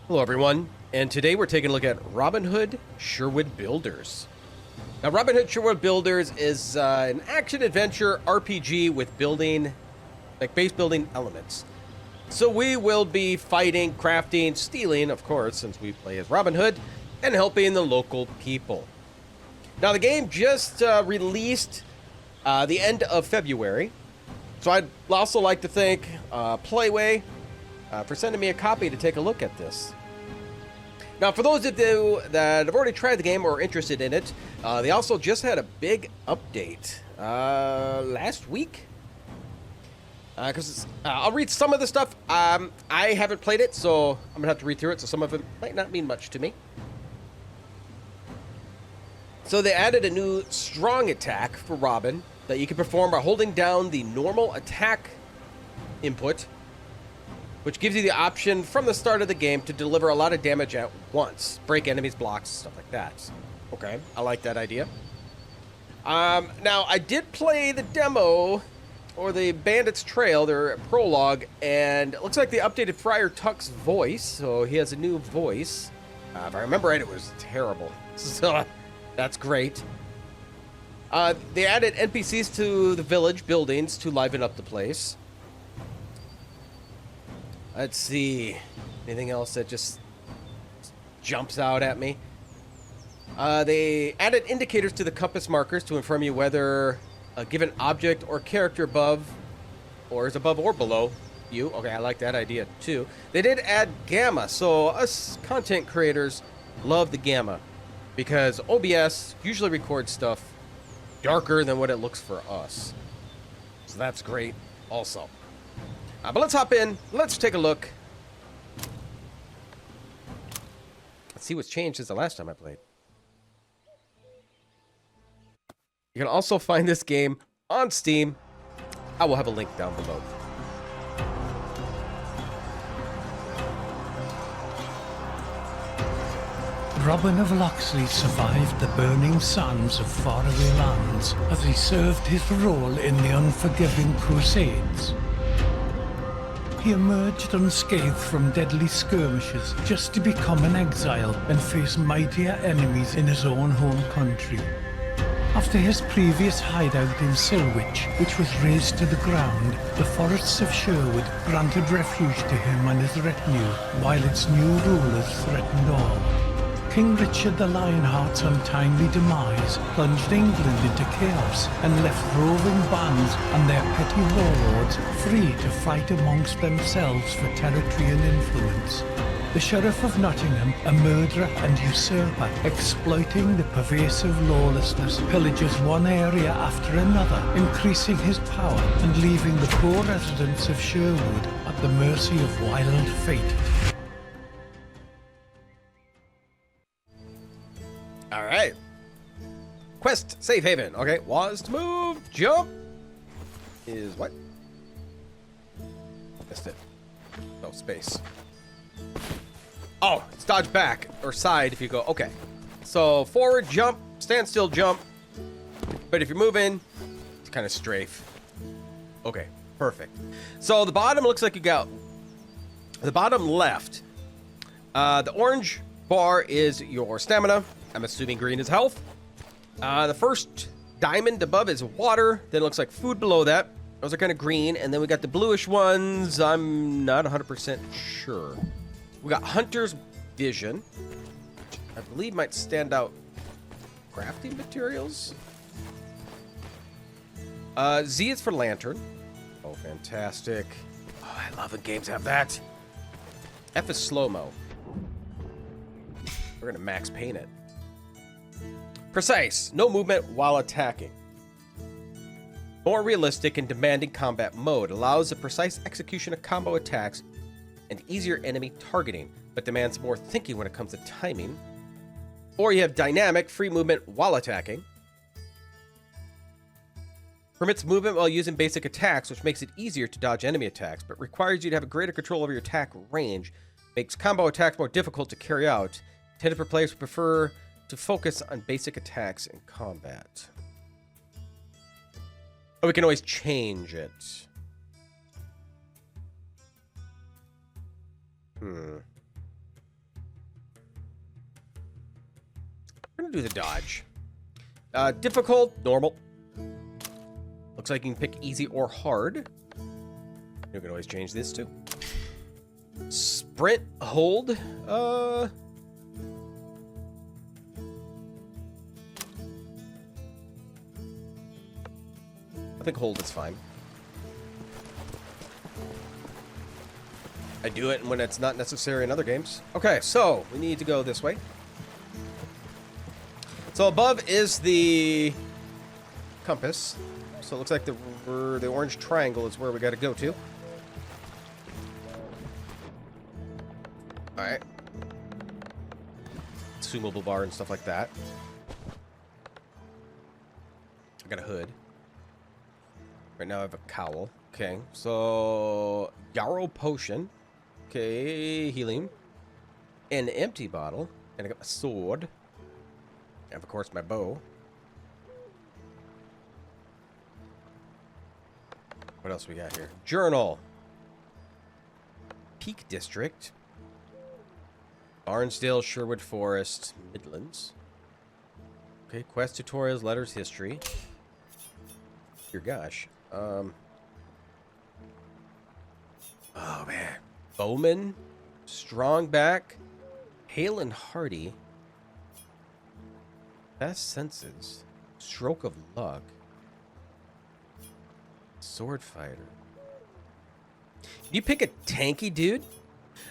Hello everyone, and today we're taking a look at Robin Hood Sherwood Builders. Now Robin Hood Sherwood Builders is an action-adventure RPG with base building elements. So we will be fighting, crafting, stealing, of course, since we play as Robin Hood, and helping the local people. Now the game just released the end of February, so I'd also like to thank Playway for sending me a copy to take a look at this. Now, for those of you that have already tried the game or are interested in it, they also just had a big update last week. I'll read some of the stuff. I haven't played it, so I'm going to have to read through it, so some of it might not mean much to me. So they added a new strong attack for Robin that you can perform by holding down the normal attack input, which gives you the option from the start of the game to deliver a lot of damage at once. Break enemies' blocks, stuff like that. Okay, I like that idea. Now, I did play the demo, or the Bandit's Trail, their prologue, and it looks like they updated Friar Tuck's voice, so he has a new voice. If I remember right, it was terrible. So, that's great. They added NPCs to the village buildings to liven up the place. Let's see. Anything else that just jumps out at me? They added indicators to the compass markers to inform you whether a given object or character is above or below you. Okay, I like that idea too. They did add gamma, so us content creators love the gamma because OBS usually records stuff darker than what it looks for us. So that's great also. But let's hop in. Let's take a look. Let's see what's changed since the last time I played. You can also find this game on Steam. I will have a link down below. Robin of Locksley survived the burning sands of faraway lands as he served his role in the unforgiving Crusades. He emerged unscathed from deadly skirmishes just to become an exile and face mightier enemies in his own home country. After his previous hideout in Silwich, which was razed to the ground, the forests of Sherwood granted refuge to him and his retinue, while its new rulers threatened all. King Richard the Lionheart's untimely demise plunged England into chaos and left roving bands and their petty warlords free to fight amongst themselves for territory and influence. The Sheriff of Nottingham, a murderer and usurper, exploiting the pervasive lawlessness, pillages one area after another, increasing his power and leaving the poor residents of Sherwood at the mercy of wild fate. All right. Quest, safe haven. Okay, was to move, jump is what? Missed it. Oh, space. Oh, it's dodge back or side if you go. Okay. So forward, jump, stand still, jump. But if you're moving, it's kind of strafe. Okay, perfect. So the bottom looks like you got the bottom left. The orange bar is your stamina. I'm assuming green is health. The first diamond above is water. Then it looks like food below that. Those are kind of green. And then we got the bluish ones. I'm not 100% sure. We got Hunter's Vision, which I believe might stand out crafting materials. Z is for lantern. Oh, fantastic. Oh, I love when games have that. F is slow-mo. We're going to max paint it. Precise. No movement while attacking. More realistic and demanding combat mode allows the precise execution of combo attacks and easier enemy targeting, but demands more thinking when it comes to timing. Or you have dynamic, free movement while attacking. Permits movement while using basic attacks, which makes it easier to dodge enemy attacks, but requires you to have a greater control over your attack range. Makes combo attacks more difficult to carry out. Intended for players who prefer to focus on basic attacks in combat. Oh, we can always change it. gonna do the dodge. Difficult, normal. Looks like you can pick easy or hard. You can always change this too. Sprint, hold. I think hold is fine. I do it when it's not necessary in other games. Okay, so we need to go this way. So above is the compass. So it looks like the orange triangle is where we got to go to. All right. Consumable bar and stuff like that. I got a hood. Right now I have a cowl. Okay, so yarrow potion. Okay, healing. An empty bottle. And I got my sword. And of course my bow. What else we got here? Journal. Peak District. Barnsdale, Sherwood Forest, Midlands. Okay, quest tutorials, letters, history. Dear gosh. Oh man. Bowman, Strongback, Hale and Hardy. Best senses. Stroke of luck. Sword fighter. You pick a tanky dude?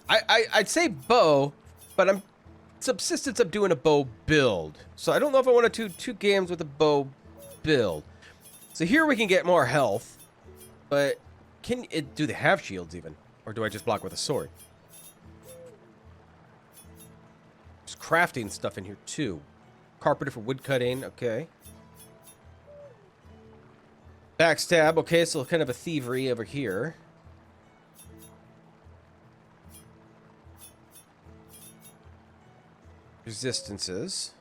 I'd say bow, but I'm subsistence of doing a bow build. So I don't know if I want to do 2 games with a bow build. So here we can get more health, but can it do the half shields even? Or do I just block with a sword? There's crafting stuff in here too. Carpenter for wood cutting, okay. Backstab, okay, so kind of a thievery over here. Resistances.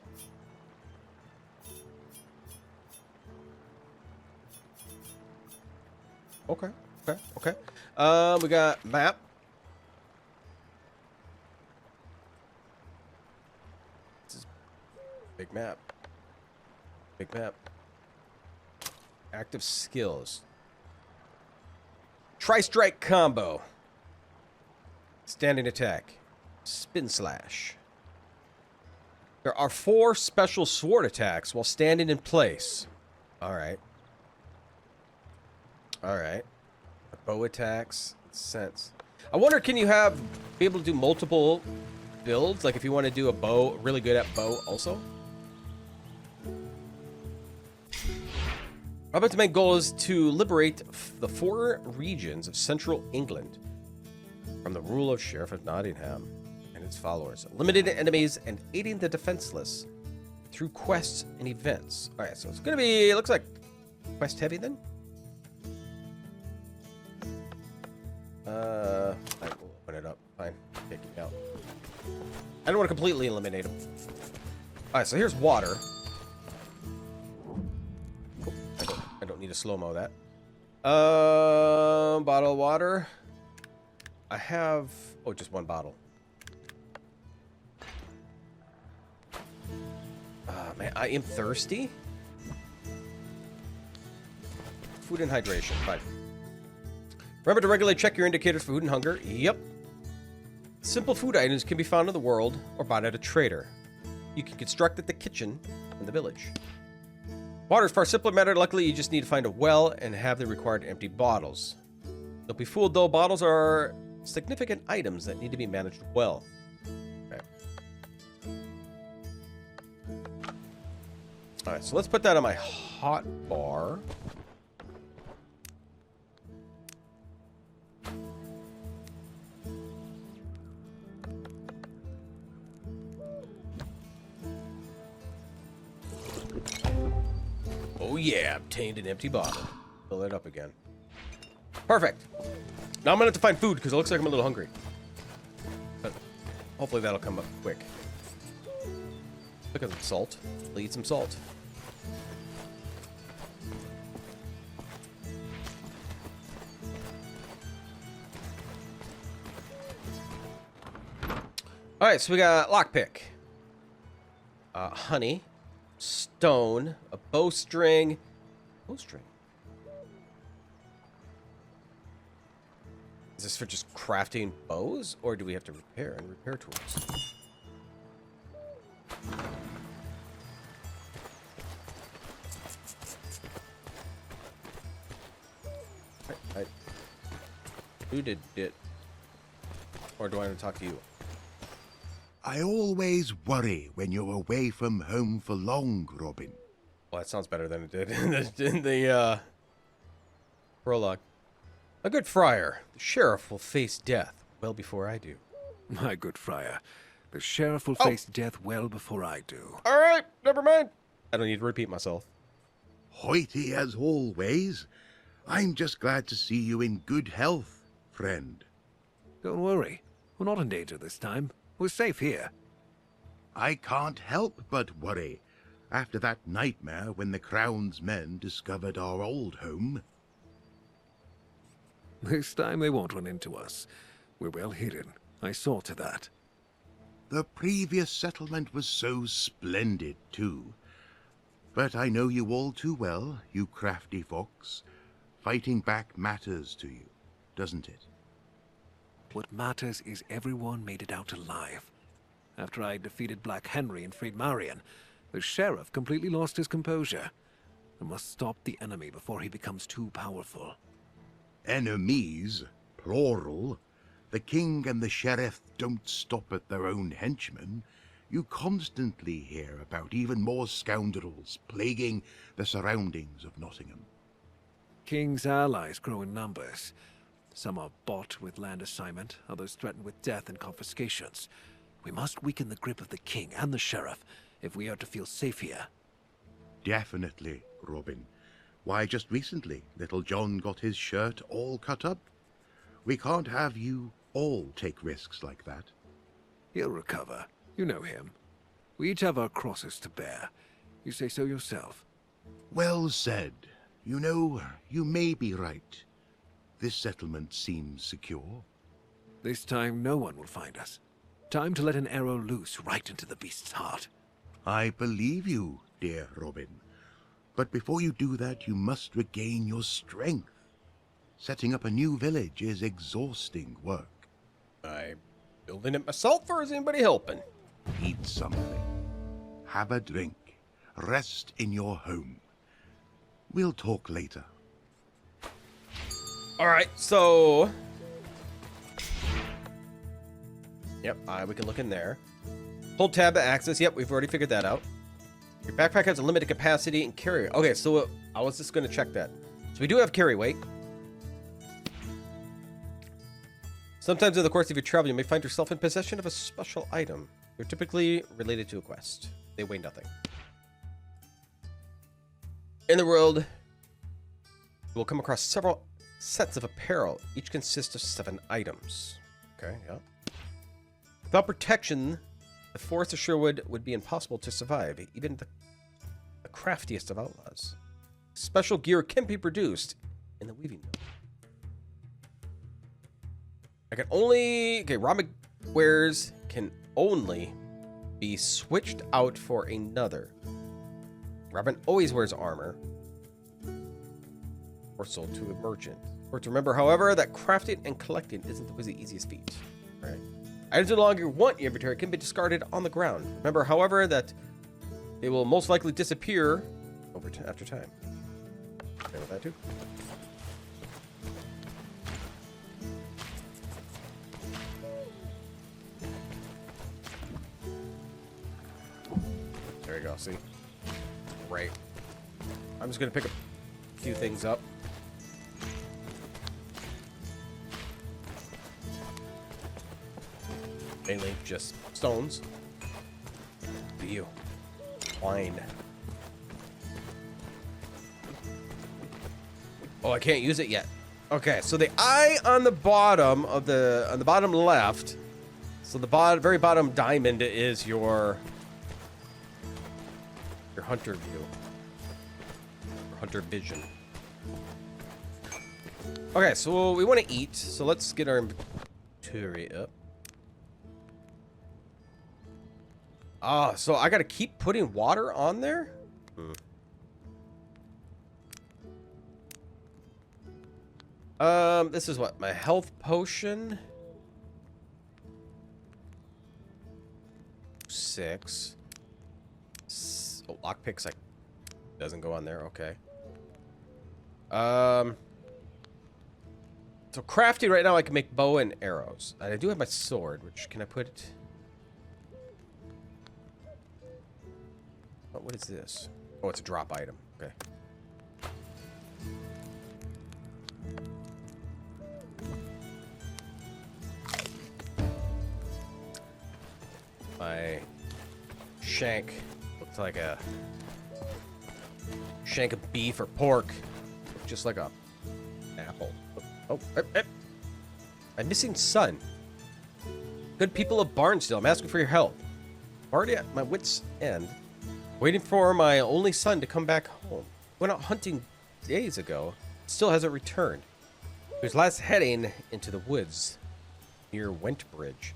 Okay, okay, okay. We got map. This is big map. Big map. Active skills. Tri-strike combo. Standing attack. Spin slash. There are 4 special sword attacks while standing in place. Alright. Alright. Bow attacks. Sense. I wonder, can you be able to do multiple builds? Like if you want to do a bow, really good at bow also? Robert's main goal is to liberate the 4 regions of central England from the rule of Sheriff of Nottingham and its followers, eliminating enemies and aiding the defenseless through quests and events. All right, so it's gonna be, it looks like quest heavy then. Fine, we'll open it up. Fine, take it out. I don't want to completely eliminate them. All right, so here's water. I don't need to slow-mo that. Bottle of water. I have... Oh, just 1 bottle. Man, I am thirsty. Food and hydration. Fine. Remember to regularly check your indicators for food and hunger. Yep. Simple food items can be found in the world or bought at a trader. You can construct at the kitchen in the village. Water is far simpler matter. Luckily, you just need to find a well and have the required empty bottles. Don't be fooled, though. Bottles are significant items that need to be managed well. Okay. All right, so let's put that on my hot bar. Oh yeah, obtained an empty bottle. Fill it up again. Perfect. Now I'm gonna have to find food because it looks like I'm a little hungry. But hopefully that'll come up quick. Look at the salt. I'll eat some salt. Alright, so we got lockpick. Honey, stone, a bowstring. Bowstring. Is this for just crafting bows, or do we have to repair tools? Who did it? Or do I want to talk to you? I always worry when you're away from home for long, Robin. Well, that sounds better than it did in the prologue. A good friar, the sheriff will face death well before I do. My good friar, the sheriff will face death well before I do. All right, never mind. I don't need to repeat myself. Hoity as always. I'm just glad to see you in good health, friend. Don't worry, we're not in danger this time. We're safe here. I can't help but worry after that nightmare when the Crown's men discovered our old home. This time they won't run into us. We're well hidden. I saw to that. The previous settlement was so splendid, too. But I know you all too well, you crafty fox. Fighting back matters to you, doesn't it? What matters is everyone made it out alive. After I defeated Black Henry and freed Marion, the sheriff completely lost his composure. I must stop the enemy before he becomes too powerful. Enemies, plural. The king and the sheriff don't stop at their own henchmen. You constantly hear about even more scoundrels plaguing the surroundings of Nottingham. King's allies grow in numbers. Some are bought with land assignment, others threatened with death and confiscations. We must weaken the grip of the king and the sheriff if we are to feel safe here. Definitely, Robin. Why, just recently, little John got his shirt all cut up. We can't have you all take risks like that. He'll recover. You know him. We each have our crosses to bear. You say so yourself. Well said. You know, you may be right. This settlement seems secure. This time no one will find us. Time to let an arrow loose right into the beast's heart. I believe you, dear Robin. But before you do that, you must regain your strength. Setting up a new village is exhausting work. I'm building it myself, or is anybody helping? Eat something. Have a drink. Rest in your home. We'll talk later. All right, so... Yep, we can look in there. Hold tab to access. Yep, we've already figured that out. Your backpack has a limited capacity and carry. Okay, so I was just going to check that. So we do have carry weight. Sometimes in the course of your travel, you may find yourself in possession of a special item. They're typically related to a quest. They weigh nothing. In the world, you will come across several sets of apparel. Each consists of 7 items. Okay, yeah. Without protection, the forest of Sherwood would be impossible to survive, even the craftiest of outlaws. Special gear can be produced in the weaving mill. Ramen wares can only be switched out for another. Robin always wears armor or sold to a merchant. Or to remember, however, that crafting and collecting isn't always the easiest feat. All right. Items no longer want your inventory can be discarded on the ground. Remember, however, that they will most likely disappear after time. Okay with that too. There you go. See, right. I'm just gonna pick a few things up. Mainly just stones. To you. Wine. Oh, I can't use it yet. Okay, so the eye on the bottom of on the bottom left. So the very bottom diamond is your hunter view. Your hunter vision. Okay, so we want to eat. So let's get our inventory up. Oh, so I gotta keep putting water on there? This is what? My health potion? 6. Oh, lockpicks, like, doesn't go on there. Okay. So crafty right now, I can make bow and arrows. And I do have my sword, which can I put it? Oh, what is this? Oh, it's a drop item. Okay. My shank looks like a shank of beef or pork, just like a apple. Oh, I'm missing son. Good people of Barnsdale, I'm asking for your help. Already at my wit's end, waiting for my only son to come back home. Went out hunting days ago, still hasn't returned. He was last heading into the woods near Wentbridge.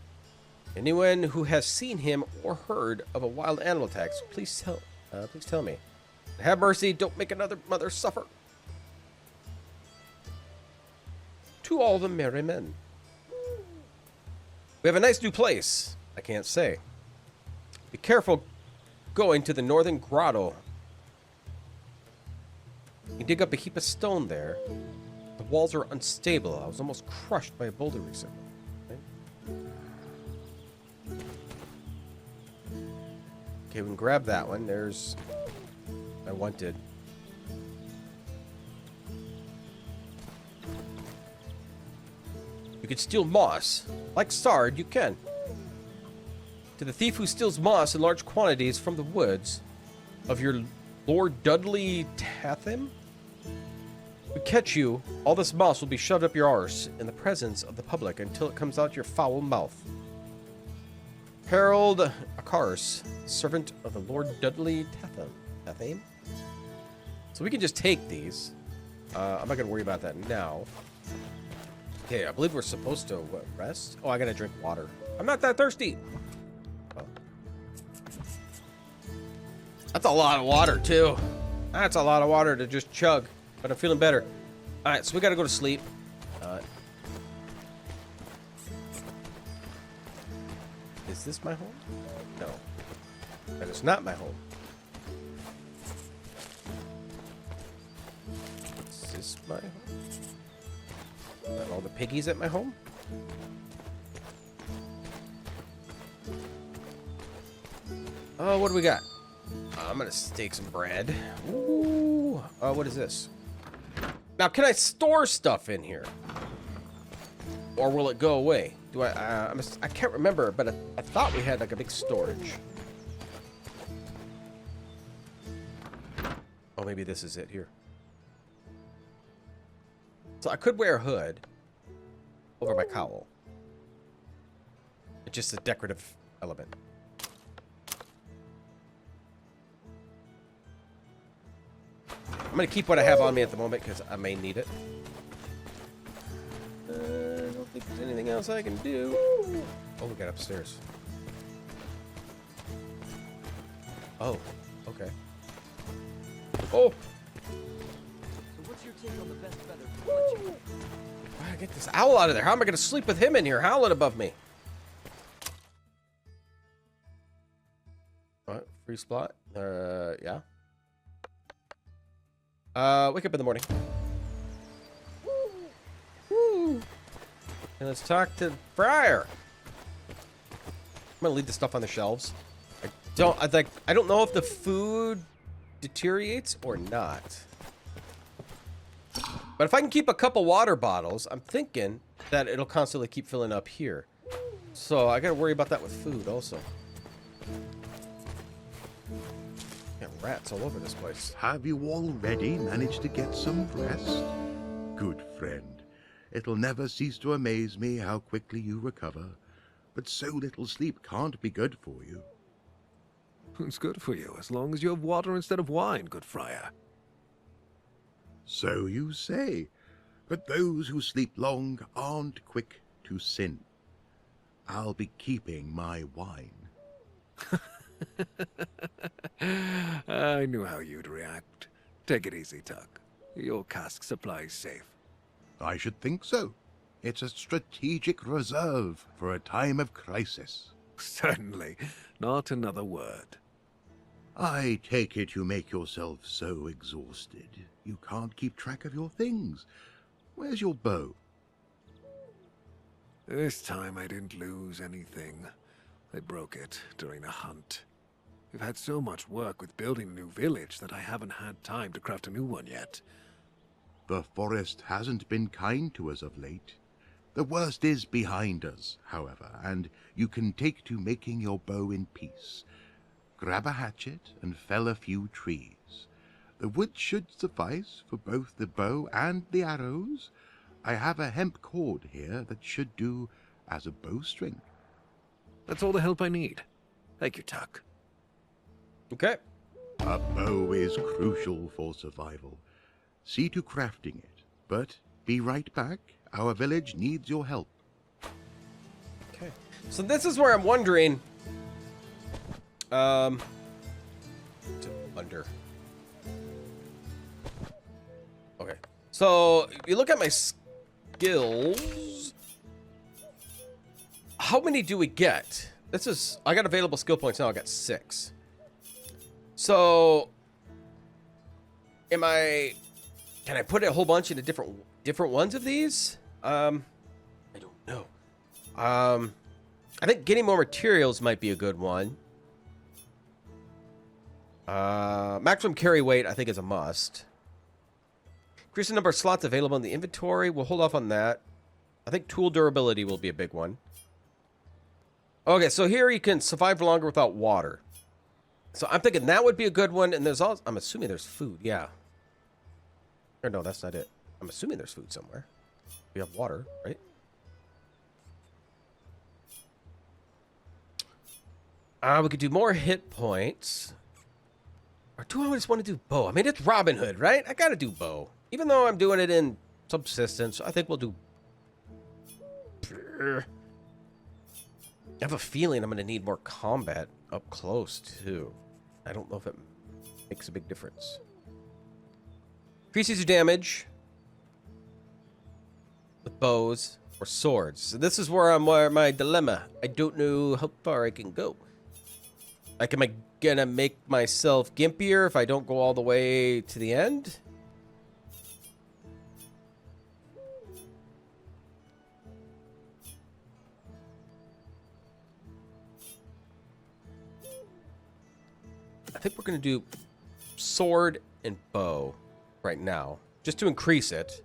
Anyone who has seen him or heard of a wild animal attack, please tell me. Have mercy, don't make another mother suffer. To all the merry men. We have a nice new place. I can't say. Be careful going to the northern grotto. You dig up a heap of stone there. The walls are unstable. I was almost crushed by a boulder recently. Okay, we can grab that one. There's... I wanted. You could steal moss. Like Sard, you can. To the thief who steals moss in large quantities from the woods of your Lord Dudley Tatham, we catch you, all this moss will be shoved up your arse in the presence of the public until it comes out your foul mouth. Harold Akars, servant of the Lord Dudley Tatham. So we can just take these. I'm not going to worry about that now. Okay, I believe we're supposed to rest. Oh, I got to drink water. I'm not that thirsty. Oh. That's a lot of water, too. That's a lot of water to just chug. But I'm feeling better. All right, so we got to go to sleep. Is this my home? No. That is not my home. Is this my home? Are all the piggies at my home? Oh, what do we got? I'm gonna steak some bread. Ooh. What is this? Now, can I store stuff in here? Or will it go away? Do I can't remember, but I thought we had like a big storage. Oh, maybe this is it here. So I could wear a hood over my cowl. It's just a decorative element. I'm going to keep what I have on me at the moment because I may need it. I don't think there's anything else I can do. Oh, we got upstairs. Oh, okay. Oh! So what's your take on the best feather for punching? I gotta get this owl out of there. How am I going to sleep with him in here howling above me? What? Free spot? Yeah. Wake up in the morning. Woo. And let's talk to Friar. I'm gonna leave the stuff on the shelves. I don't know if the food deteriorates or not. But if I can keep a couple water bottles, I'm thinking that it'll constantly keep filling up here. So I gotta worry about that with food also. Got rats all over this place. Have you already managed to get some rest? Good friend. It'll never cease to amaze me how quickly you recover. But so little sleep can't be good for you. It's good for you, as long as you have water instead of wine, good friar. So you say. But those who sleep long aren't quick to sin. I'll be keeping my wine. I knew how you'd react. Take it easy, Tuck. Your cask supply's safe. I should think so. It's a strategic reserve for a time of crisis. Certainly. Not another word. I take it you make yourself so exhausted you can't keep track of your things. Where's your bow? This time I didn't lose anything. They broke it during a hunt. We've had so much work with building a new village that I haven't had time to craft a new one yet. The forest hasn't been kind to us of late. The worst is behind us, however, and you can take to making your bow in peace. Grab a hatchet and fell a few trees. The wood should suffice for both the bow and the arrows. I have a hemp cord here that should do as a bowstring. That's all the help I need. Thank you, Tuck. Okay. A bow is crucial for survival. See to crafting it, but be right back. Our village needs your help. Okay. So this is where I'm wondering. Under. Okay. So you look at my skills. How many do we get? This is. I got available skill points now. I got 6. So. Can I put a whole bunch into different ones of these? I don't know. I think getting more materials might be a good one. Maximum carry weight, I think, is a must. Increase the number of slots available in the inventory. We'll hold off on that. I think tool durability will be a big one. Okay, so here you can survive longer without water. So I'm thinking that would be a good one. And there's also, I'm assuming there's food. Yeah. Or no, that's not it. I'm assuming there's food somewhere. We have water, right? We could do more hit points. Or do I just want to do bow? I mean, it's Robin Hood, right? I gotta do bow. Even though I'm doing it in subsistence, I think we'll do... I have a feeling I'm gonna need more combat up close, too. I don't know if it makes a big difference. Increases your damage with bows or swords. So this is where my dilemma. I don't know how far I can go. Like, am I gonna make myself gimpier if I don't go all the way to the end? I think we're gonna do sword and bow right now, just to increase it.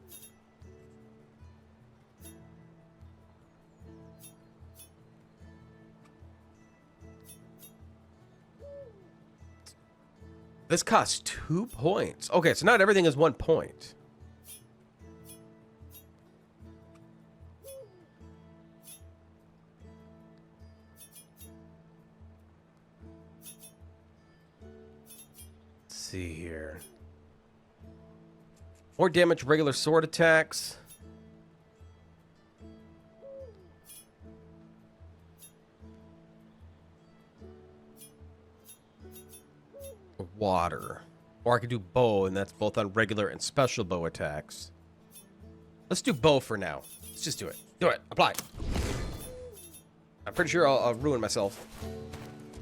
This costs 2 points. Okay, so not everything is 1 point. Let's see here. More damage, regular sword attacks. Water. Or I could do bow, and that's both on regular and special bow attacks. Let's do bow for now. Let's just do it. Do it. Apply. I'm pretty sure I'll ruin myself.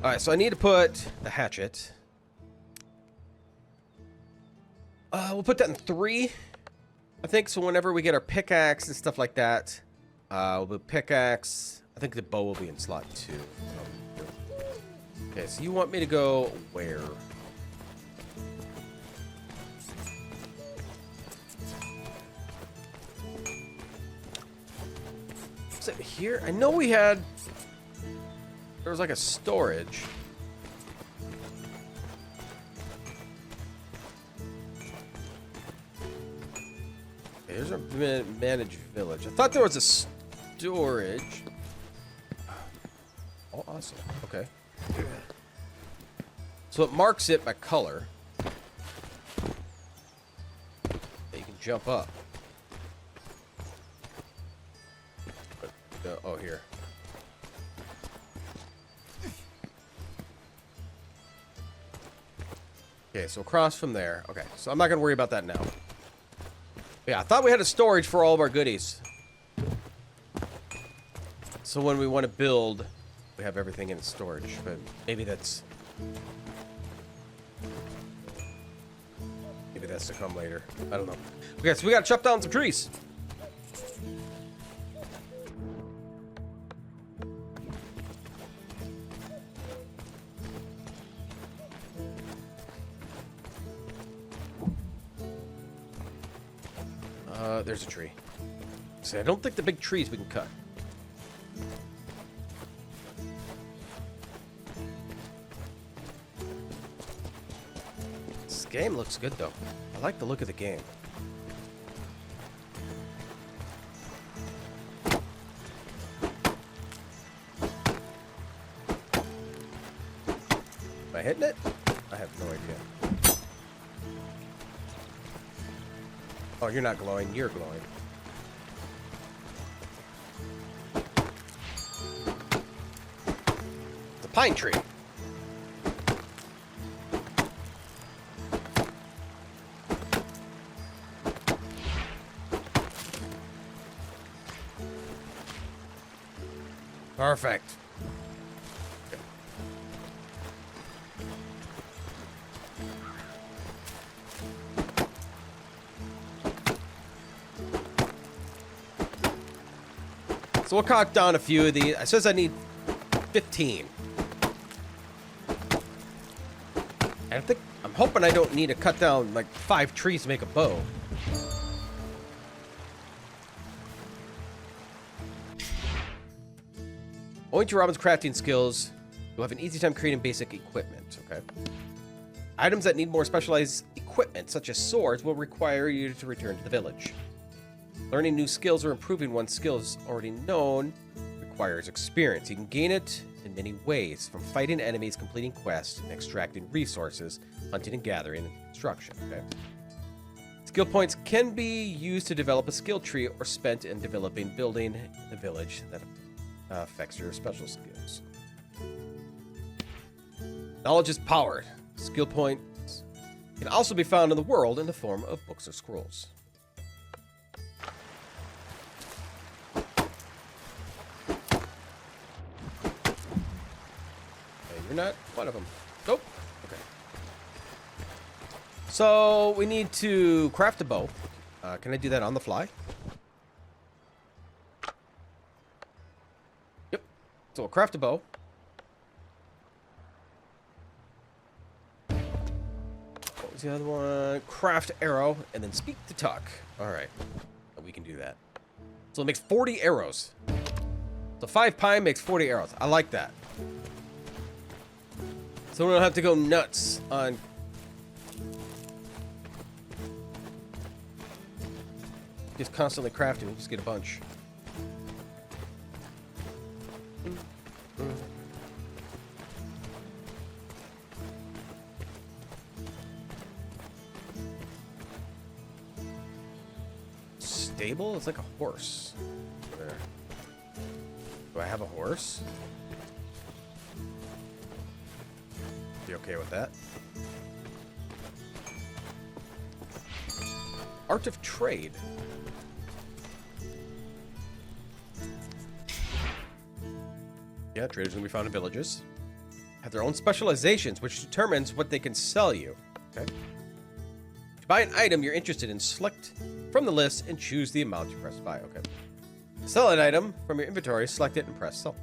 Alright, so I need to put the hatchet. We'll put that in 3. I think so whenever we get our pickaxe and stuff like that. We'll do pickaxe. I think the bow will be in slot 2. Okay, so you want me to go where? Is it here? I know we had... There was like a storage. Okay, here's our managed village. I thought there was a storage. Oh, awesome. Okay. So it marks it by color. You can jump up. Oh, here. Okay, so across from there. Okay, so I'm not going to worry about that now. Yeah, I thought we had a storage for all of our goodies. So when we want to build, we have everything in storage. But maybe that's to come later. I don't know. Okay, so we got to chop down some trees. There's a tree. See, I don't think the big trees we can cut. This game looks good, though. I like the look of the game. Am I hitting it? I have no idea. Oh, you're not glowing. You're glowing. It's a pine tree. Perfect. So we'll cut down a few of these. It says I need 15. And I'm hoping I don't need to cut down like 5 trees to make a bow. Owing to Robin's crafting skills, you'll have an easy time creating basic equipment, okay? Items that need more specialized equipment, such as swords, will require you to return to the village. Learning new skills or improving one's skills already known requires experience. You can gain it in many ways, from fighting enemies, completing quests, and extracting resources, hunting and gathering, and construction, okay? Skill points can be used to develop a skill tree or spent in developing building in the village that affects your special skills. Knowledge is power. Skill points can also be found in the world in the form of books or scrolls. You're not one of them. Nope. Okay. So we need to craft a bow. Can I do that on the fly? Yep. So we'll craft a bow. What was the other one? Craft arrow and then speak to Tuck. All right. We can do that. So it makes 40 arrows. So 5 pine makes 40 arrows. I like that. So we don't have to go nuts on just constantly crafting. We just get a bunch. Stable? It's like a horse. There. Do I have a horse? You okay with that? Art of Trade. Yeah, traders can be found in villages. Have their own specializations, which determines what they can sell you. Okay. To buy an item you're interested in, select from the list and choose the amount you press buy. Okay. To sell an item from your inventory, select it and press sell.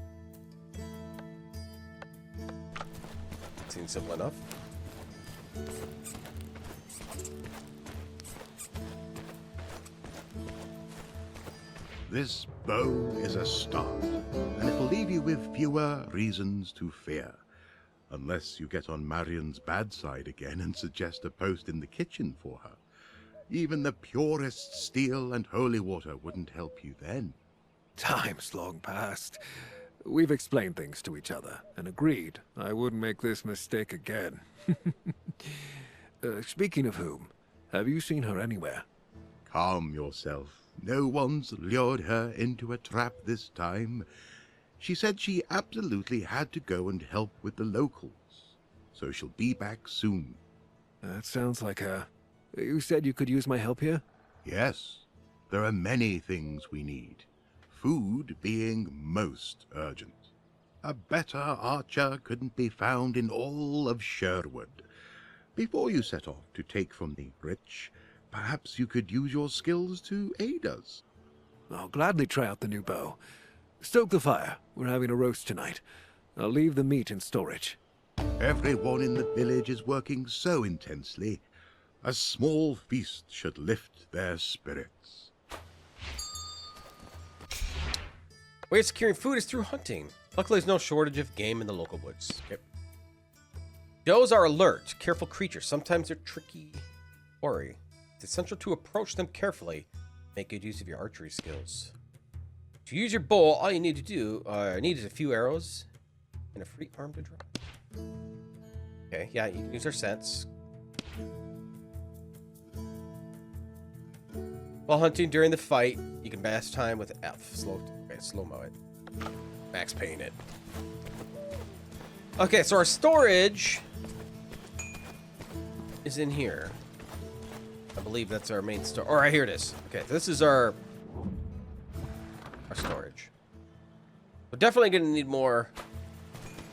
Seems simple enough. This bow is a start, and it'll leave you with fewer reasons to fear. Unless you get on Marion's bad side again and suggest a post in the kitchen for her. Even the purest steel and holy water wouldn't help you then. Time's long past. We've explained things to each other and agreed I wouldn't make this mistake again. Speaking of whom, have you seen her anywhere? Calm yourself. No one's lured her into a trap this time. She said she absolutely had to go and help with the locals, so she'll be back soon. That sounds like a... You said you could use my help here? Yes, there are many things we need, food being most urgent. A better archer couldn't be found in all of Sherwood. Before you set off to take from the rich, perhaps you could use your skills to aid us. I'll gladly try out the new bow. Stoke the fire. We're having a roast tonight. I'll leave the meat in storage. Everyone in the village is working so intensely. A small feast should lift their spirits. Way of securing food is through hunting. Luckily, there's no shortage of game in the local woods. Okay. Does are alert, careful creatures. Sometimes they're tricky. Worry. It's essential to approach them carefully. Make good use of your archery skills. To use your bow, all you need to do, is a few arrows and a free arm to draw. Okay, yeah, you can use our sense. While hunting during the fight, you can pass time with F. Slow-mo it. Max paint it. Okay, so our storage is in here. I believe that's our main store. All right, here it is. Okay, this is our storage. We're definitely gonna need more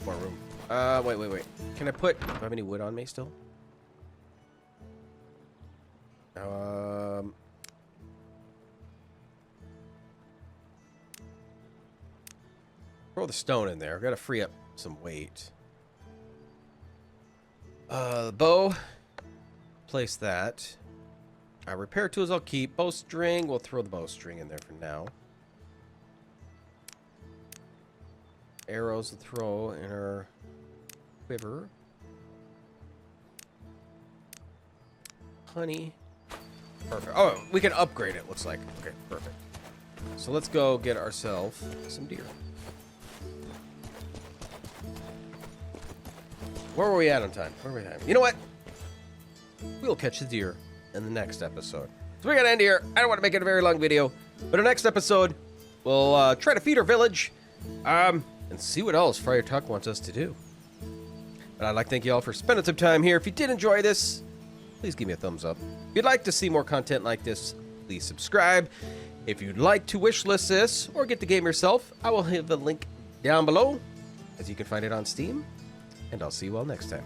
room. Wait. Can I put? Do I have any wood on me still? Throw the stone in there. I've got to free up some weight. Bow. Place that. Repair tools I'll keep. Bowstring. We'll throw the bowstring in there for now. Arrows to throw in our quiver. Honey. Perfect. Oh, we can upgrade it, looks like. Okay, perfect. So let's go get ourselves some deer. Where were we at on time? Where were we at? You know what? We'll catch the deer in the next episode. So we gotta end here. I don't want to make it a very long video, but our next episode, we'll try to feed our village, and see what else Friar Tuck wants us to do. But I'd like to thank you all for spending some time here. If you did enjoy this, please give me a thumbs up. If you'd like to see more content like this, please subscribe. If you'd like to wishlist this or get the game yourself, I will have the link down below, as you can find it on Steam. And I'll see you all next time.